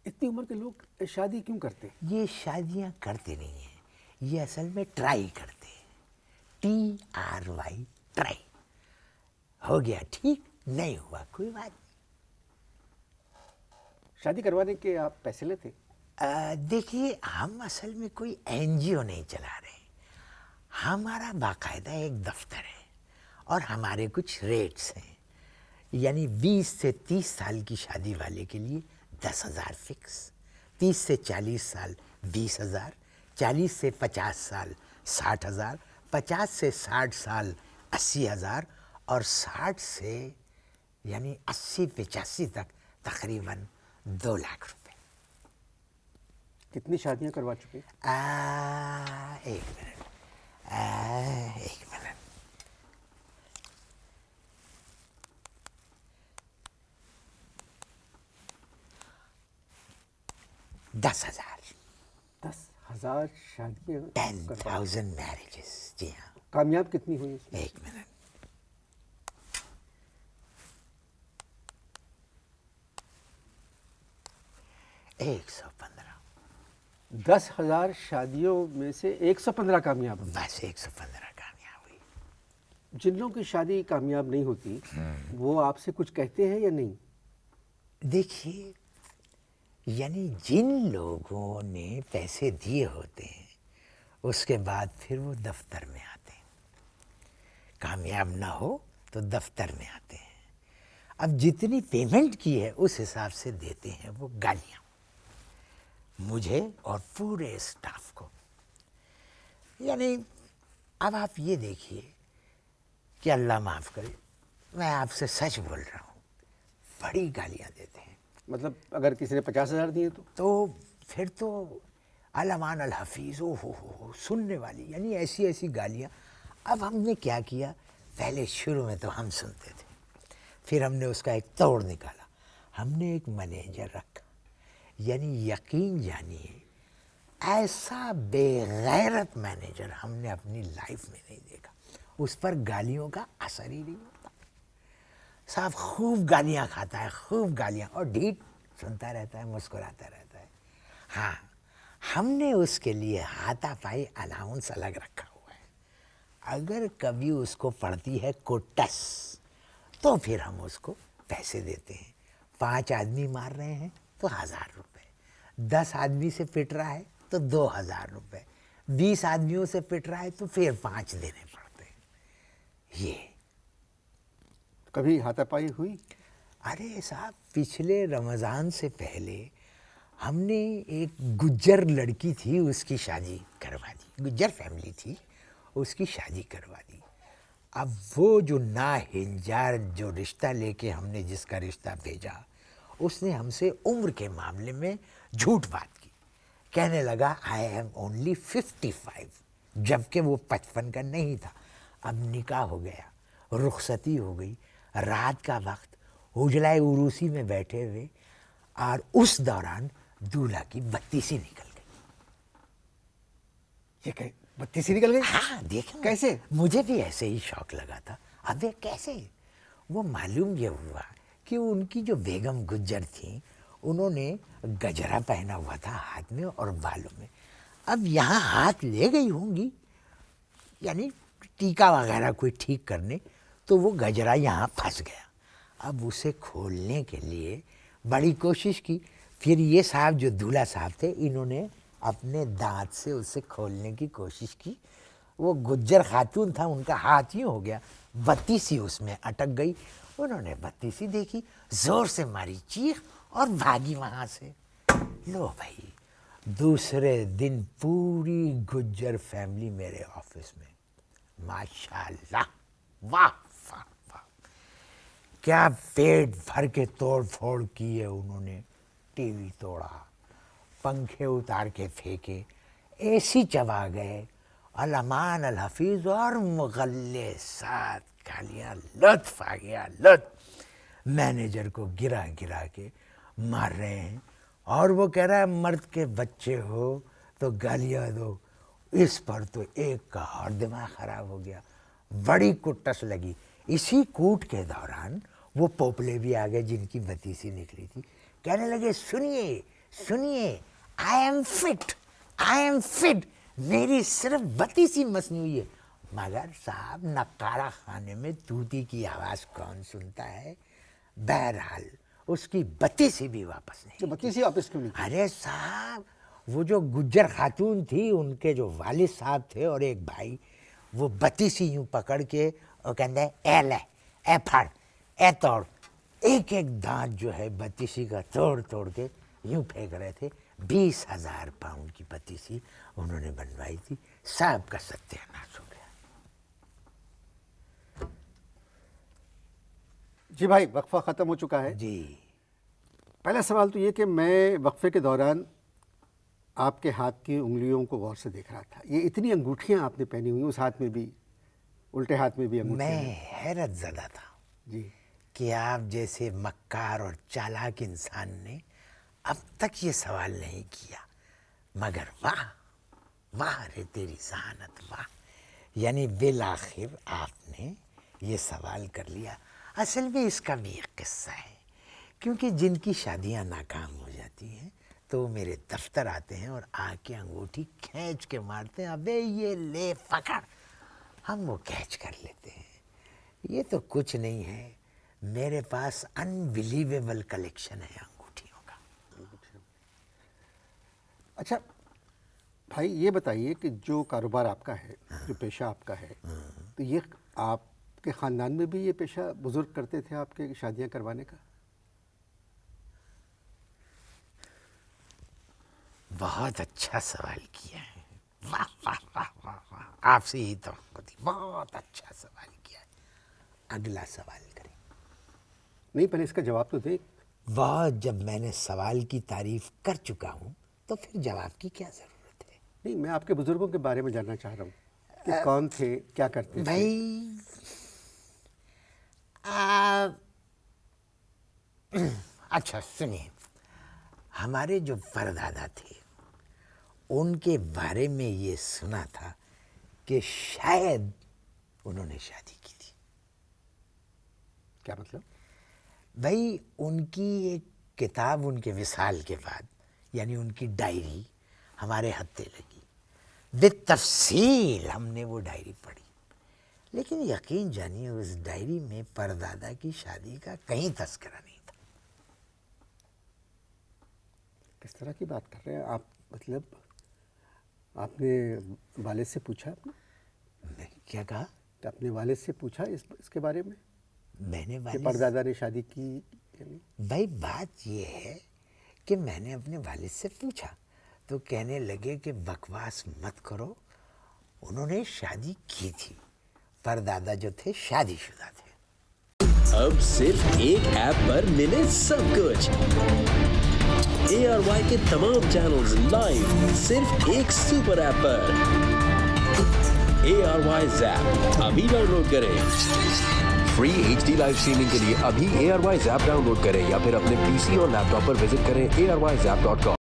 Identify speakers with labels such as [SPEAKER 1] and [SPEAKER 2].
[SPEAKER 1] اتنی عمر کے لوگ شادی کیوں کرتے ہیں؟
[SPEAKER 2] یہ شادیاں کرتے نہیں ہیں، یہ اصل میں ٹرائی کرتے ہیں، TRY، ٹرائی۔ ہو گیا ٹھیک، نہیں ہوا کوئی بات نہیں۔
[SPEAKER 1] شادی کروانے کے آپ پیسے لیتے؟
[SPEAKER 2] دیکھیے ہم اصل میں کوئی NGO نہیں چلا رہے، ہمارا باقاعدہ ایک دفتر ہے اور ہمارے کچھ ریٹس ہیں، یعنی 20 سے 30 سال کی شادی والے کے لیے 10,000 فکس، 30 سے 40 سال 20,000، 40 سے 50 سال 60,000، 50 سے 60 سال 80,000، اور 60 سے یعنی 80-85 تک تقریباً 2 لاکھ روپے۔
[SPEAKER 1] کتنی شادیاں کروا چکے؟
[SPEAKER 2] ایک منٹ، 10,000۔
[SPEAKER 1] 10,000 شادیاں؟
[SPEAKER 2] 10,000 میرجز، جی ہاں۔
[SPEAKER 1] کامیاب کتنی ہوئی اس میں؟
[SPEAKER 2] ایک منٹ، 115۔
[SPEAKER 1] 10,000 شادیوں میں سے 115 کامیاب ہوئی؟
[SPEAKER 2] بس 115 کامیاب ہوئی۔
[SPEAKER 1] جن لوگوں کی شادی کامیاب نہیں ہوتی وہ آپ سے کچھ کہتے ہیں یا نہیں؟
[SPEAKER 2] دیکھیے یعنی جن لوگوں نے پیسے دیے ہوتے ہیں اس کے بعد پھر وہ دفتر میں آتے ہیں، کامیاب نہ ہو تو دفتر میں آتے ہیں، اب جتنی پیمنٹ کی ہے اس حساب سے دیتے ہیں وہ گالیاں مجھے اور پورے اسٹاف کو۔ یعنی اب آپ یہ دیکھیے کہ اللہ معاف کرے، میں آپ سے سچ بول رہا ہوں، بڑی گالیاں دیتے ہیں۔
[SPEAKER 1] مطلب اگر کسی نے 50,000 دیے
[SPEAKER 2] تو پھر تو علمان الحفیظ، ہو سننے والی، یعنی ایسی ایسی گالیاں۔ اب ہم نے کیا کیا، پہلے شروع میں تو ہم سنتے تھے، پھر ہم نے اس کا ایک توڑ نکالا، ہم نے ایک مینیجر رکھا، یعنی یقین جانیے ایسا بے غیرت مینیجر ہم نے اپنی لائف میں نہیں دیکھا، اس پر گالیوں کا اثر ہی نہیں ہوتا، صاحب خوب گالیاں کھاتا ہے، خوب گالیاں، اور ڈھیٹ سنتا رہتا ہے، مسکراتا رہتا ہے۔ ہاں ہم نے اس کے لیے ہاتھا پائی الاؤنس الگ رکھا ہوا ہے، اگر کبھی اس کو پڑتی ہے کوٹس تو پھر ہم اس کو پیسے دیتے ہیں۔ 5 آدمی مار رہے ہیں تو 1,000 روپے، 10 آدمی سے پٹ رہا ہے تو 2,000 روپے، 20 آدمیوں سے پٹ رہا ہے تو پھر 5 دینے پڑتے ہیں۔ یہ
[SPEAKER 1] کبھی ہاتھا پائی ہوئی؟
[SPEAKER 2] ارے صاحب پچھلے رمضان سے پہلے ہم نے ایک گجر لڑکی تھی، اس کی شادی کروا دی، گجر فیملی تھی، اس کی شادی کروا دی۔ اب وہ جو ناہنجار جو رشتہ لے کے ہم نے جس کا رشتہ بھیجا، اس نے ہم سے عمر کے معاملے میں جھوٹ بات کی، کہنے لگا آئی ایم اونلی 55، جبکہ وہ 55 کا نہیں تھا۔ اب نکاح ہو گیا، رخصتی ہو گئی، رات کا وقت، اجلائے عروسی میں بیٹھے ہوئے، اور اس دوران دولہا کی بتیسی نکل گئی۔
[SPEAKER 1] یہ کہ بتیسی نکل گئی؟
[SPEAKER 2] ہاں دیکھیں
[SPEAKER 1] کیسے؟
[SPEAKER 2] مجھے بھی ایسے ہی شوق لگا تھا، اب یہ کیسے؟ وہ معلوم یہ ہوا کہ ان کی جو بیگم گجر تھیں انہوں نے گجرا پہنا ہوا تھا ہاتھ میں اور بالوں میں، اب یہاں ہاتھ لے گئی ہوں گی یعنی ٹیکا وغیرہ کوئی ٹھیک کرنے، تو وہ گجرا یہاں پھنس گیا۔ اب اسے کھولنے کے لیے بڑی کوشش کی، پھر یہ صاحب جو دولہا صاحب تھے انہوں نے اپنے دانت سے اسے کھولنے کی کوشش کی، وہ گجر خاتون تھا، ان کا ہاتھ ہی ہو گیا، بتیسی اس میں اٹک گئی، انہوں نے بتیسی دیکھی، زور سے ماری چیخ اور بھاگی وہاں سے۔ لو بھائی دوسرے دن پوری گجر فیملی میرے آفس میں، ماشاءاللہ، واہ واہ واہ، کیا پیٹ بھر کے توڑ پھوڑ کی ہے انہوں نے، ٹی وی توڑا، پنکھے اتار کے پھینکے، اے سی چبا گئے، علمان الحفیظ اور مغلظات گالیاں، لطف آ گیا لطف، مینیجر کو گرا گرا کے مار رہے ہیں، اور وہ کہہ رہا ہے مرد کے بچے ہو تو گالیاں دو، اس پر تو ایک کا اور دماغ خراب ہو گیا، بڑی کٹس لگی۔ اسی کوٹ کے دوران وہ پوپلے بھی آ گئے جن کی بتیسی نکلی تھی، کہنے لگے سنیے سنیے آئی ایم فٹ میری صرف 32 مصنوعی ہے. مگر صاحب نقارہ خانے میں طوطی کی آواز کون سنتا ہے؟ بہرحال اس کی 32 بھی واپس نہیں.
[SPEAKER 1] 32 واپس کیوں نہیں؟
[SPEAKER 2] ارے صاحب وہ جو گجر خاتون تھی ان کے جو والد صاحب تھے اور ایک بھائی، وہ 32 یوں پکڑ کے وہ کہتے ہیں اے لے اے پھڑ اے توڑ، ایک ایک دانت جو ہے 32 کا توڑ توڑ کے یوں پھینک رہے تھے. 20,000 پاؤنڈ کی 32 انہوں نے بنوائی تھی. صاحب کا ستیہ ناش ہو گیا.
[SPEAKER 1] جی بھائی، وقفہ ختم ہو چکا ہے.
[SPEAKER 2] جی
[SPEAKER 1] پہلا سوال تو یہ کہ میں وقفے کے دوران آپ کے ہاتھ کی انگلیوں کو غور سے دیکھ رہا تھا. یہ اتنی انگوٹھیاں آپ نے پہنی ہوئی، اس ہاتھ میں بھی، الٹے ہاتھ میں بھی انگوٹھیاں
[SPEAKER 2] میں
[SPEAKER 1] ہیں.
[SPEAKER 2] حیرت زدہ تھا
[SPEAKER 1] جی
[SPEAKER 2] کہ آپ جیسے مکار اور چالاک انسان نے اب تک یہ سوال نہیں کیا. مگر واہ واہ رے تیری ذہانت، واہ. یعنی بالآخر آپ نے یہ سوال کر لیا. اصل میں اس کا بھی ایک قصہ ہے، کیونکہ جن کی شادیاں ناکام ہو جاتی ہیں تو وہ میرے دفتر آتے ہیں اور آ کے انگوٹھی کھینچ کے مارتے ہیں. ابے یہ لے پکڑ. ہم وہ کیچ کر لیتے ہیں. یہ تو کچھ نہیں ہے، میرے پاس انبلیویبل کلیکشن ہے انگوٹھیوں کا.
[SPEAKER 1] اچھا بھائی، یہ بتائیے کہ جو کاروبار آپ کا ہے، جو پیشہ آپ کا ہے، تو یہ آپ کے خاندان میں بھی یہ پیشہ بزرگ کرتے تھے آپ کے شادیاں کروانے کا؟
[SPEAKER 2] بہت اچھا سوال کیا ہے. واہ واہ واہ واہ واہ. آپ سے یہی توقع تھی. بہت اچھا سوال کیا ہے. اگلا سوال کریں.
[SPEAKER 1] نہیں، پہلے اس کا جواب تو دیں.
[SPEAKER 2] بہت جب میں نے سوال کی تعریف کر چکا ہوں تو پھر جواب کی کیا ضرورت ہے؟
[SPEAKER 1] نہیں، میں آپ کے بزرگوں کے بارے میں جاننا چاہ رہا ہوں کہ کون تھے، کیا کرتے تھے.
[SPEAKER 2] بھائی اچھا سنیے، ہمارے جو پردادا تھے ان کے بارے میں یہ سنا تھا کہ شاید انہوں نے شادی کی تھی.
[SPEAKER 1] کیا مطلب؟
[SPEAKER 2] بھائی ان کی ایک کتاب ان کے وصال کے بعد، یعنی ان کی ڈائری ہمارے ہتھے لگی. بالتفصیل ہم نے وہ ڈائری پڑھی، لیکن یقین جانیے اس ڈائری میں پردادا کی شادی کا کہیں تذکرہ نہیں تھا.
[SPEAKER 1] کس طرح کی بات کر رہے ہیں آپ؟ مطلب آپ نے والد سے پوچھا؟
[SPEAKER 2] میں کیا کہا؟
[SPEAKER 1] کہ اپنے والد سے پوچھا اس کے بارے میں
[SPEAKER 2] میں نے
[SPEAKER 1] کہ پردادا نے شادی کی یا نہیں؟
[SPEAKER 2] بھائی بات یہ ہے کہ میں نے اپنے والد سے پوچھا تو کہنے لگے کہ بکواس مت کرو، انہوں نے شادی کی تھی. پردادا جو تھے شادی شدہ تھے.
[SPEAKER 3] اب صرف ایک ایپ پر ملے سب کچھ. ARY کے تمام چینلز لائیو صرف ایک سپر ایپ پر. ARY زیپ ابھی ڈاؤن لوڈ کریں.
[SPEAKER 4] فری HD لائیو اسٹریمنگ کے لیے ابھی ARY زیپ ڈاؤن لوڈ کریں یا پھر اپنے PC اور لیپ ٹاپ پر وزٹ کریں ARYZap.com.